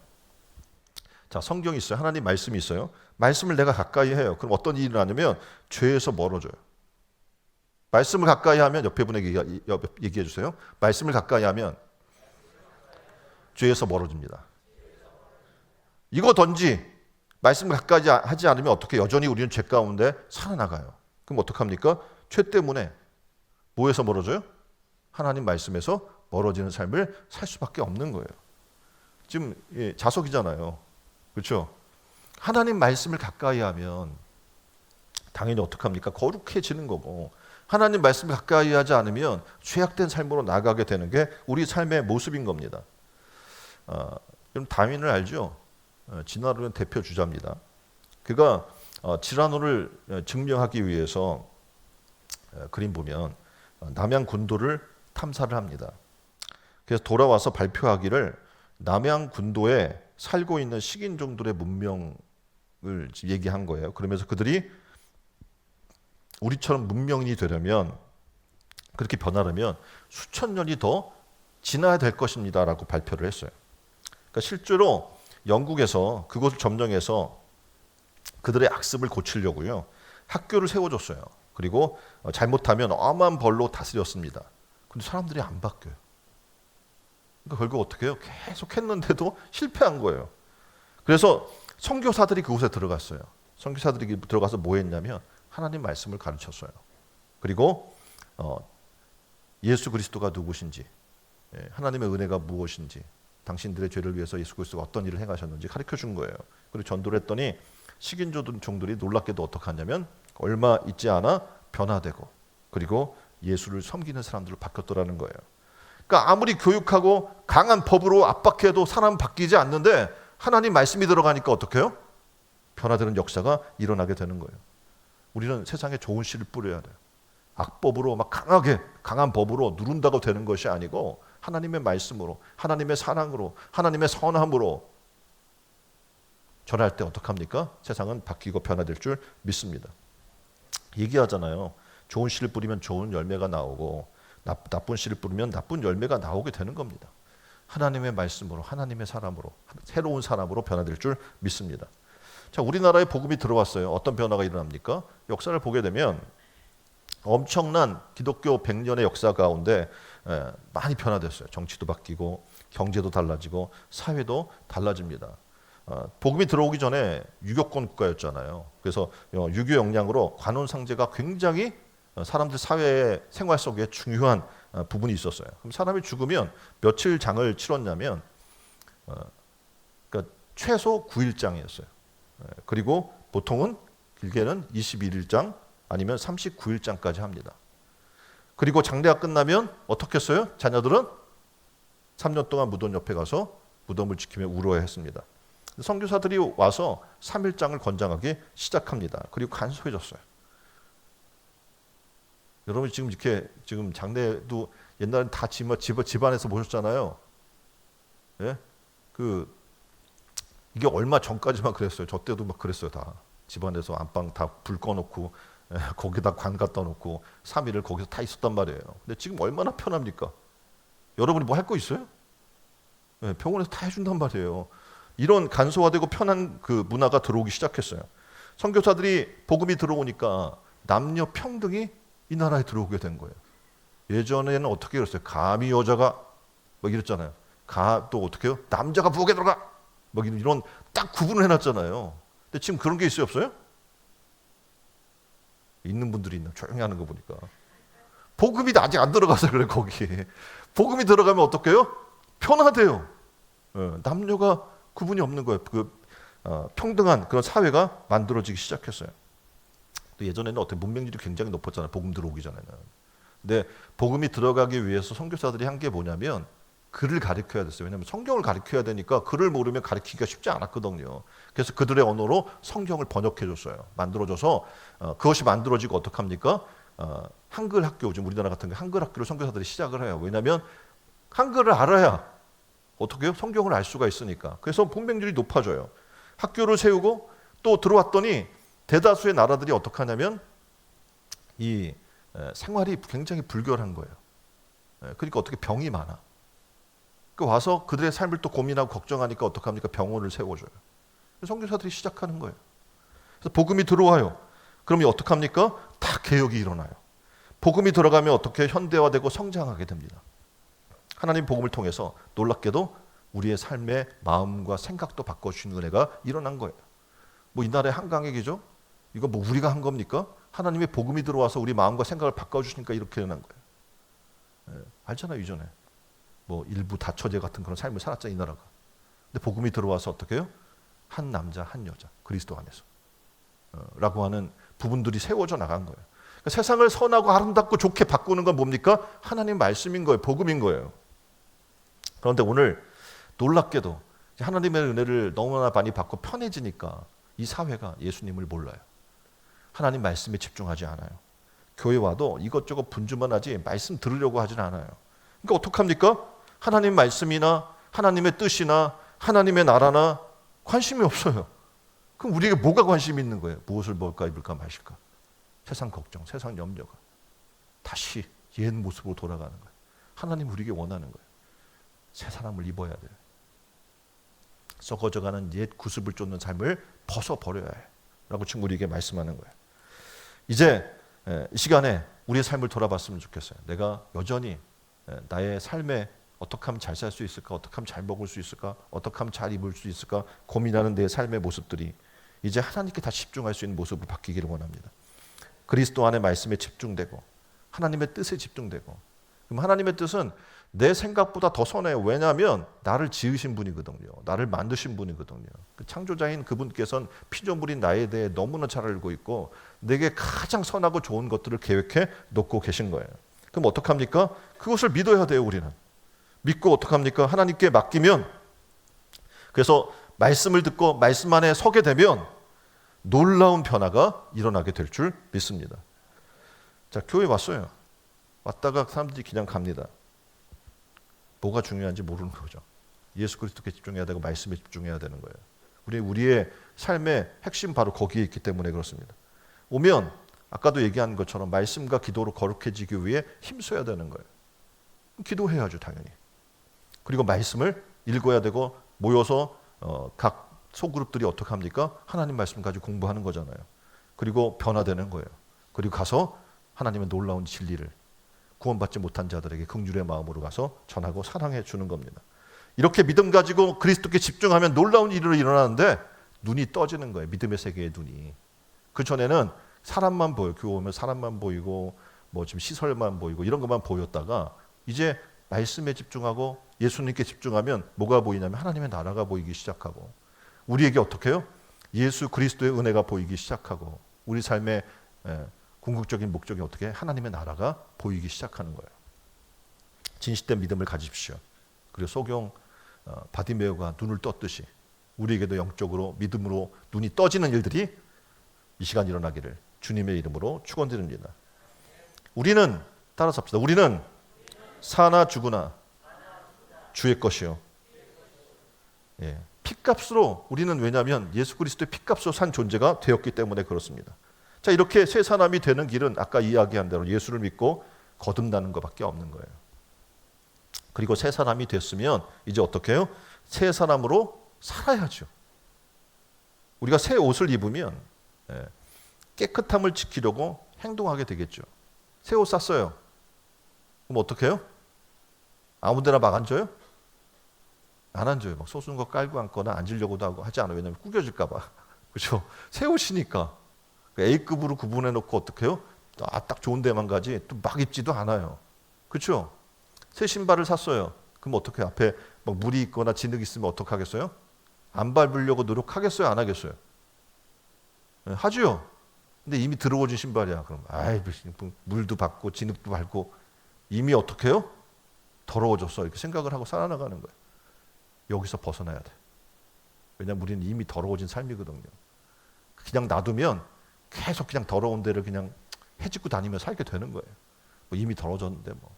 A: 자, 성경이 있어요. 하나님 말씀이 있어요. 말씀을 내가 가까이 해요. 그럼 어떤 일이 일어나냐면 죄에서 멀어져요. 말씀을 가까이 하면 옆에 분에게 얘기해 주세요. 말씀을 가까이 하면 죄에서 멀어집니다. 이거든지 말씀을 가까이 하지 않으면 어떻게 여전히 우리는 죄 가운데 살아나가요. 그럼 어떡합니까? 죄 때문에 뭐에서 멀어져요? 하나님 말씀에서 멀어지는 삶을 살 수밖에 없는 거예요. 지금 자석이잖아요. 그렇죠? 하나님 말씀을 가까이 하면 당연히 어떡합니까? 거룩해지는 거고 하나님 말씀을 가까이 하지 않으면 죄악된 삶으로 나가게 되는 게 우리 삶의 모습인 겁니다. 그럼 다윈을 알죠? 진화론의 대표 주자입니다. 그가 지라노를 증명하기 위해서 그림 보면 남양 군도를 탐사를 합니다. 그래서 돌아와서 발표하기를 남양 군도에 살고 있는 식인종들의 문명을 얘기한 거예요. 그러면서 그들이 우리처럼 문명인이 되려면 그렇게 변하려면 수천 년이 더 지나야 될 것입니다라고 발표를 했어요. 그러니까 그러니까 실제로 영국에서 그것을 점령해서 그들의 악습을 고치려고요. 학교를 세워줬어요. 그리고 잘못하면 어마어마한 벌로 다스렸습니다. 근데 사람들이 안 바뀌어요. 그러니까 결국 어떻게 해요? 계속 했는데도 실패한 거예요. 그래서 선교사들이 그곳에 들어갔어요. 선교사들이 들어가서 뭐 했냐면 하나님 말씀을 가르쳤어요. 그리고 예수 그리스도가 누구신지, 하나님의 은혜가 무엇인지, 당신들의 죄를 위해서 예수 그리스도가 어떤 일을 행하셨는지 가르쳐 준 거예요. 그리고 전도를 했더니 식인종들이 놀랍게도 어떻게 하냐면 얼마 있지 않아 변화되고 그리고 예수를 섬기는 사람들로 바뀌었더라는 거예요. 그러니까 아무리 교육하고 강한 법으로 압박해도 사람 바뀌지 않는데 하나님 말씀이 들어가니까 어떻게 해요? 변화되는 역사가 일어나게 되는 거예요. 우리는 세상에 좋은 씨를 뿌려야 돼요. 악법으로 막 강한 법으로 누른다고 되는 것이 아니고 하나님의 말씀으로, 하나님의 사랑으로, 하나님의 선함으로 전할 때 어떡합니까? 세상은 바뀌고 변화될 줄 믿습니다. 얘기하잖아요. 좋은 씨를 뿌리면 좋은 열매가 나오고 나쁜 씨를 뿌리면 나쁜 열매가 나오게 되는 겁니다. 하나님의 말씀으로, 하나님의 사람으로, 새로운 사람으로 변화될 줄 믿습니다. 자, 우리나라에 복음이 들어왔어요. 어떤 변화가 일어납니까? 역사를 보게 되면 엄청난 기독교 100년의 역사 가운데 많이 변화됐어요. 정치도 바뀌고 경제도 달라지고 사회도 달라집니다. 복음이 들어오기 전에 유교권 국가였잖아요. 그래서 유교 영향으로 관원상제가 굉장히 사람들 사회의 생활 속에 중요한 부분이 있었어요. 그럼 사람이 죽으면 며칠 장을 치렀냐면 그러니까 최소 9일장이었어요. 그리고 보통은 길게는 21일장 아니면 39일장까지 합니다. 그리고 장례가 끝나면 어떻게 했어요? 자녀들은 3년 동안 무덤 옆에 가서 무덤을 지키며 울어야 했습니다. 선교사들이 와서 3일장을 권장하기 시작합니다. 그리고 간소해졌어요. 여러분 지금 이렇게 지금 장례도 옛날엔 다 집안에서 보셨잖아요. 예? 이게 얼마 전까지만 그랬어요. 저 때도 막 그랬어요. 다 집안에서 안방 다 불 꺼놓고 거기다 관 갖다 놓고 3일을 거기서 다 있었단 말이에요. 근데 지금 얼마나 편합니까? 여러분이 뭐 할 거 있어요? 예, 병원에서 다 해준단 말이에요. 이런 간소화되고 편한 그 문화가 들어오기 시작했어요. 선교사들이 복음이 들어오니까 남녀 평등이 이 나라에 들어오게 된 거예요. 예전에는 어떻게 그랬어요? 감히 여자가 막 이랬잖아요. 또 어떻게 해요? 남자가 부엌에 들어가! 막 이런 딱 구분을 해놨잖아요. 근데 지금 그런 게 있어요? 없어요? 있는 분들이 있나? 조용히 하는 거 보니까. 복음이 아직 안 들어가서 그래, 거기에. 복음이 들어가면 어떻게 해요? 편하대요. 남녀가 구분이 없는 거예요. 평등한 그런 사회가 만들어지기 시작했어요. 또 예전에는 어떻게 문명률이 굉장히 높았잖아요. 복음 들어오기 전에는. 근데 복음이 들어가기 위해서 선교사들이 한 게 뭐냐면 글을 가르쳐야 됐어요. 왜냐하면 성경을 가르쳐야 되니까 글을 모르면 가르치기가 쉽지 않았거든요. 그래서 그들의 언어로 성경을 번역해줬어요. 만들어줘서 그것이 만들어지고 어떡합니까? 한글 학교, 요즘 우리나라 같은 게 한글 학교를 선교사들이 시작을 해요. 왜냐하면 한글을 알아야 어떻게 해요? 성경을 알 수가 있으니까. 그래서 문명률이 높아져요. 학교를 세우고 또 들어왔더니 대다수의 나라들이 어떻게 하냐면 이 생활이 굉장히 불결한 거예요. 그러니까 어떻게 병이 많아. 와서 그들의 삶을 또 고민하고 걱정하니까 어떡합니까? 병원을 세워줘요. 선교사들이 시작하는 거예요. 그래서 복음이 들어와요. 그러면 어떡합니까? 다 개혁이 일어나요. 복음이 들어가면 어떻게 현대화되고 성장하게 됩니다. 하나님 복음을 통해서 놀랍게도 우리의 삶의 마음과 생각도 바꿔주시는 은혜가 일어난 거예요. 뭐 이 나라의 한강얘기죠? 이거 뭐 우리가 한 겁니까? 하나님의 복음이 들어와서 우리 마음과 생각을 바꿔주시니까 이렇게 일어난 거예요. 알잖아요, 이전에. 뭐 일부 다처제 같은 그런 삶을 살았잖아요, 이 나라가. 근데 복음이 들어와서 어떻게 해요? 한 남자, 한 여자, 그리스도 안에서 라고 하는 부분들이 세워져 나간 거예요. 그러니까 세상을 선하고 아름답고 좋게 바꾸는 건 뭡니까? 하나님 말씀인 거예요. 복음인 거예요. 그런데 오늘 놀랍게도 하나님의 은혜를 너무나 많이 받고 편해지니까 이 사회가 예수님을 몰라요. 하나님 말씀에 집중하지 않아요. 교회 와도 이것저것 분주만 하지 말씀 들으려고 하진 않아요. 그러니까 어떡합니까? 하나님 말씀이나 하나님의 뜻이나 하나님의 나라나 관심이 없어요. 그럼 우리에게 뭐가 관심이 있는 거예요? 무엇을 먹을까 입을까 마실까? 세상 걱정, 세상 염려가 다시 옛 모습으로 돌아가는 거예요. 하나님 우리에게 원하는 거예요. 새 사람을 입어야 돼요. 썩어져가는 옛 구습을 쫓는 삶을 벗어버려야 해 라고 지금 우리에게 말씀하는 거예요. 이제 이 시간에 우리의 삶을 돌아봤으면 좋겠어요. 내가 여전히 나의 삶에 어떻게 하면 잘 살 수 있을까? 어떻게 하면 잘 먹을 수 있을까? 어떻게 하면 잘 입을 수 있을까? 고민하는 내 삶의 모습들이 이제 하나님께 다 집중할 수 있는 모습으로 바뀌기를 원합니다. 그리스도 안의 말씀에 집중되고 하나님의 뜻에 집중되고, 그럼 하나님의 뜻은 내 생각보다 더 선해요. 왜냐하면 나를 지으신 분이거든요. 나를 만드신 분이거든요. 그 창조자인 그분께서는 피조물인 나에 대해 너무나 잘 알고 있고 내게 가장 선하고 좋은 것들을 계획해 놓고 계신 거예요. 그럼 어떡합니까? 그것을 믿어야 돼요. 우리는 믿고 어떡합니까? 하나님께 맡기면, 그래서 말씀을 듣고 말씀 안에 서게 되면 놀라운 변화가 일어나게 될 줄 믿습니다. 자, 교회 왔어요. 왔다가 사람들이 그냥 갑니다. 뭐가 중요한지 모르는 거죠. 예수 그리스도께 집중해야 되고 말씀에 집중해야 되는 거예요. 우리의 삶의 핵심 바로 거기에 있기 때문에 그렇습니다. 오면 아까도 얘기한 것처럼 말씀과 기도로 거룩해지기 위해 힘써야 되는 거예요. 기도해야죠, 당연히. 그리고 말씀을 읽어야 되고 모여서 각 소그룹들이 어떻게 합니까? 하나님 말씀 가지고 공부하는 거잖아요. 그리고 변화되는 거예요. 그리고 가서 하나님의 놀라운 진리를 구원받지 못한 자들에게 긍휼의 마음으로 가서 전하고 사랑해 주는 겁니다. 이렇게 믿음 가지고 그리스도께 집중하면 놀라운 일이 일어나는데 눈이 떠지는 거예요. 믿음의 세계의 눈이. 그 전에는 사람만 보여. 교회 오면 사람만 보이고 뭐 지금 시설만 보이고 이런 것만 보였다가 이제 말씀에 집중하고 예수님께 집중하면 뭐가 보이냐면 하나님의 나라가 보이기 시작하고 우리에게 어떻게 해요? 예수 그리스도의 은혜가 보이기 시작하고 우리 삶의 궁극적인 목적이 어떻게 해? 하나님의 나라가 보이기 시작하는 거예요. 진실된 믿음을 가지십시오. 그리고 소경 바디메오가 눈을 떴듯이 우리에게도 영적으로 믿음으로 눈이 떠지는 일들이 이 시간 일어나기를 주님의 이름으로 축원드립니다. 우리는 따라서 합시다. 우리는 사나 죽으나 주의 것이요. 예, 피값으로 우리는, 왜냐하면 예수 그리스도의 피값으로 산 존재가 되었기 때문에 그렇습니다. 자, 이렇게 새 사람이 되는 길은 아까 이야기한 대로 예수를 믿고 거듭나는 것밖에 없는 거예요. 그리고 새 사람이 됐으면 이제 어떻게 해요? 새 사람으로 살아야죠. 우리가 새 옷을 입으면 깨끗함을 지키려고 행동하게 되겠죠. 새 옷 샀어요. 그럼 어떻게 해요? 아무 데나 막 앉아요? 안 앉아요. 막 솟은 거 깔고 앉거나 앉으려고도 하고 하지 않아요. 왜냐하면 구겨질까 봐. 그렇죠? 새 옷이니까. A급으로 구분해 놓고 어떻게 해요? 딱 좋은 데만 가지 또 막 입지도 않아요. 그렇죠? 새 신발을 샀어요. 그럼 어떻게 해요? 앞에 막 물이 있거나 진흙 있으면 어떻게 하겠어요? 안 밟으려고 노력하겠어요? 안 하겠어요? 네, 하죠. 근데 이미 들어오진 신발이야. 그럼 물도 받고 진흙도 밟고 이미 어떻게 해요? 더러워졌어. 이렇게 생각을 하고 살아나가는 거예요. 여기서 벗어나야 돼. 왜냐하면 우리는 이미 더러워진 삶이거든요. 그냥 놔두면 계속 그냥 더러운 데를 그냥 헤집고 다니며 살게 되는 거예요. 뭐 이미 더러워졌는데 뭐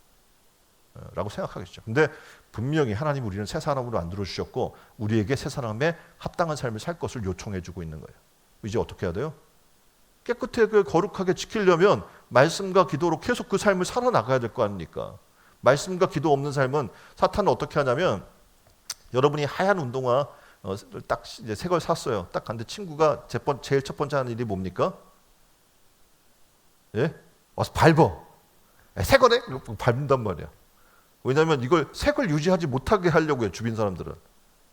A: 라고 생각하겠죠. 근데 분명히 하나님 우리는 새 사람으로 만들어 주셨고 우리에게 새 사람의 합당한 삶을 살 것을 요청해 주고 있는 거예요. 이제 어떻게 해야 돼요? 깨끗하게 거룩하게 지키려면 말씀과 기도로 계속 그 삶을 살아나가야 될 거 아닙니까? 말씀과 기도 없는 삶은 사탄은 어떻게 하냐면, 여러분이 하얀 운동화 딱 이제 새 걸 샀어요. 딱 갔는데 친구가 제일 첫 번째 하는 일이 뭡니까? 예? 와서 밟어. 새 거네? 밟는단 말이야. 왜냐하면 이걸 새 걸 유지하지 못하게 하려고 해요. 주변 사람들은.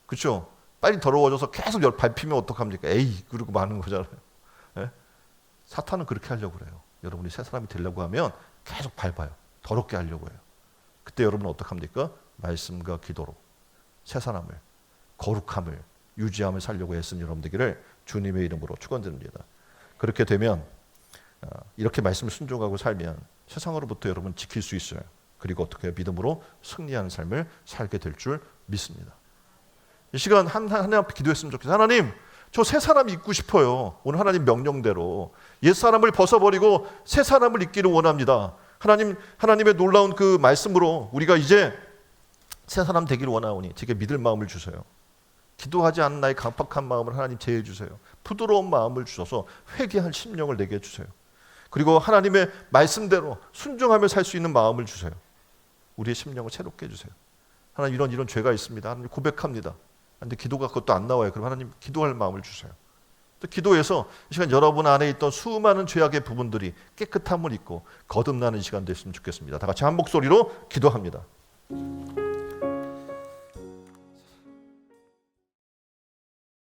A: 그렇죠? 빨리 더러워져서 계속 밟히면 어떡합니까? 에이, 그러고 마는 거잖아요. 예? 사탄은 그렇게 하려고 그래요. 여러분이 새 사람이 되려고 하면 계속 밟아요. 더럽게 하려고 해요. 그때 여러분은 어떡합니까? 말씀과 기도로 새 사람을, 거룩함을, 유지함을 살려고 애쓴 여러분 되기를 주님의 이름으로 축원드립니다. 그렇게 되면 이렇게 말씀을 순종하고 살면 세상으로부터 여러분 지킬 수 있어요. 그리고 어떻게 믿음으로 승리하는 삶을 살게 될 줄 믿습니다. 이 시간 하나님 앞에 기도했으면 좋겠어요. 하나님, 저 새 사람이 있고 싶어요. 오늘 하나님 명령대로 옛 사람을 벗어버리고 새 사람을 입기를 원합니다. 하나님의 놀라운 그 말씀으로 우리가 이제 새 사람 되기를 원하오니 제게 믿을 마음을 주세요. 기도하지 않는 나의 강팍한 마음을 하나님 제해 주세요. 부드러운 마음을 주셔서 회개할 심령을 내게 해주세요. 그리고 하나님의 말씀대로 순종하며 살 수 있는 마음을 주세요. 우리의 심령을 새롭게 해주세요. 하나님, 이런 죄가 있습니다. 하나님 고백합니다. 근데 기도가 그것도 안 나와요. 그럼 하나님 기도할 마음을 주세요. 또 기도해서 이 시간 여러분 안에 있던 수많은 죄악의 부분들이 깨끗함을 입고 거듭나는 시간 됐으면 좋겠습니다. 다 같이 한 목소리로 기도합니다.